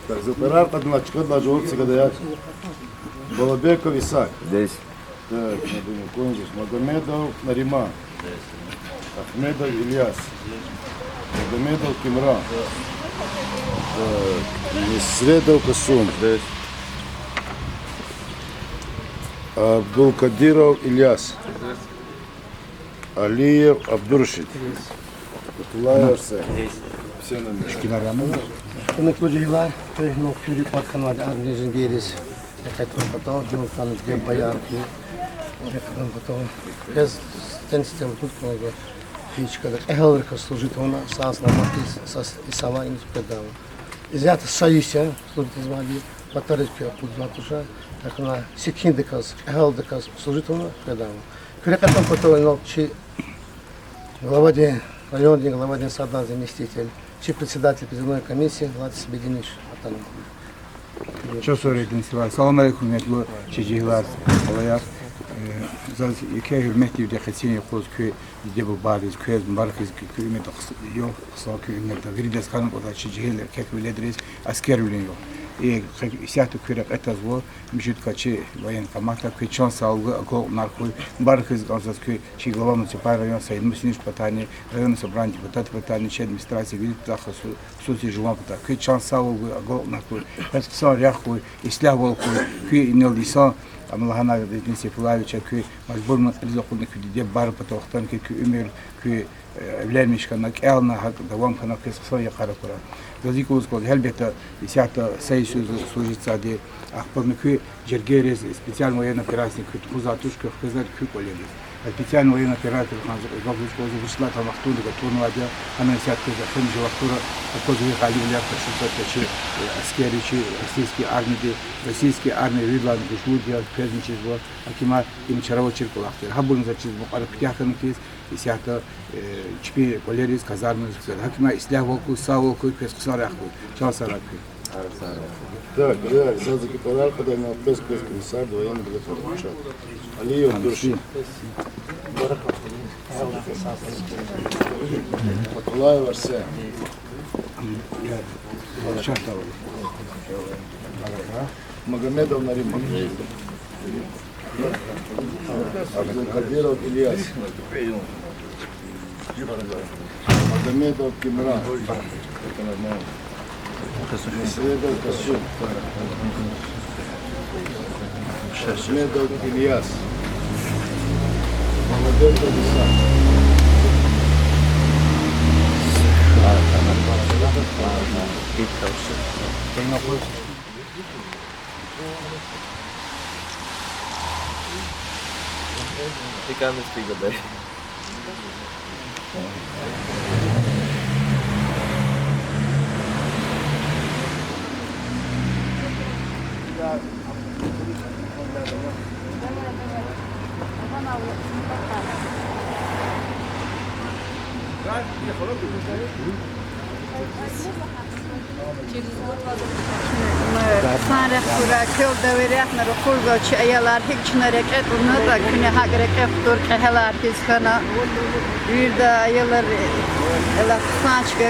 Так, Запорар, одначка, даже вот цыгадаяк. Балабеков Исаак. Здесь. Так, Конзус, Магомедов Нарима. Ахмедов Ильяс. Магомедов Кимра. Так, Несредов Касум. Здесь. Абдулкадиров Ильяс. Алиев Абдуршид. Кутулаев Арсен. Все на месте. Unutlucuylar, köhnük çürük bakkanlar arnizin geriz. Yakatın patao, cümletanız gel bayan ki. Yakatın patao. Без тенситем тут много. Фичка, эхолрка служит она, сас наматис, сас и сама им предала. Изята саюся, служит звали, батаречка подватуша, так она секиндикас, эхолдикас служит она предала. Крекатом patao, но чи глава день, район день, глава день сада заместитель. Чи председатель призывной комиссии Владис Бединиш Атанов. Çok söylediniz var. Selamun aleyküm metlu çiçekler olarak. Zaten iki hürmetli bir dekatini yapıyoruz ki de bu bariz köz markız ki ümmet yok kısa ki ümmet verides kanun o da çiçekler kekbilediriz asker ülün yok. İsiyatı kürek etaz bu müşit kaçı vayan kamakta ki çan sağlığı akol narkoy markız gazaz ki çi glava municipal rayon sayın müsiniş patani rayon sabranci patat patani çi administrasya gidip daha susi juvan patat ki çan sağlığı akol narkoy pes kısa riyakkoy islah volkoy ki inel lisan Allah'ına dediniz Fulaviç'e ki mecburun rizokulun ki diye bar patoktan ki ümür ki evlenmiş kanak elna hak devam kanak kısa yakara kura. Gazikovuz kol elbette isiyata sayı sözü sujitsa de akbarını ki cergeres spesiyal moyen operasyon ki kuzatuş ki kızlar ki kolemiz. Spesiyal moyen operasyon kanzı gazikovuz kol vişla tamaktun da turnuvada hemen isiyat kızlar hem cevaptura kozuyu kalibler taşıtsa ki askeri ki российский армии российский армии видла düşmüyor prezmiş bu akima im çarava çirkulaktır. Habun zaçız bu arı piyakın ki isiyata çipi koleriz kazarmız hakima islah volku sağ volku pes kısa rakı çalsarak. Так, да, за Запорар, когда на Песков комиссар, военный блокад. Алиев Абдуршид. Кутулаев Арсен. Магомедов Нарима. Абдулкадиров Ильяс. Магомедов Кимра. Несредов Касум. Ахмедов Ильяс. Балабеков Исаак. You can't speak a bit. Sana kurakol devre akna rukulga çayalar hiç nereket onu da güne hagrek eftur kehelar kiskana bir de aylar ela sançka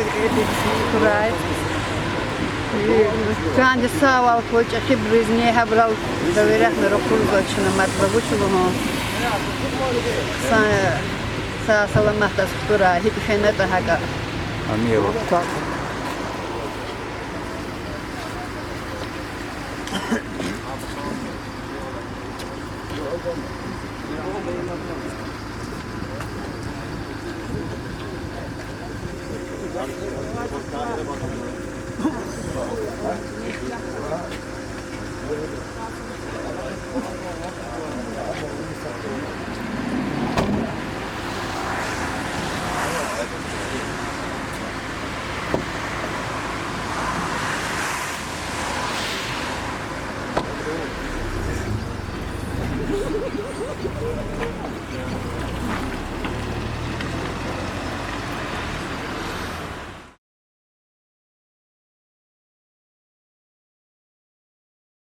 kuray kendi saval koç akib bizni habral devre akna rukulga çına matlabu çulumu sa salamat da kuray hiç fena da haga Amigo.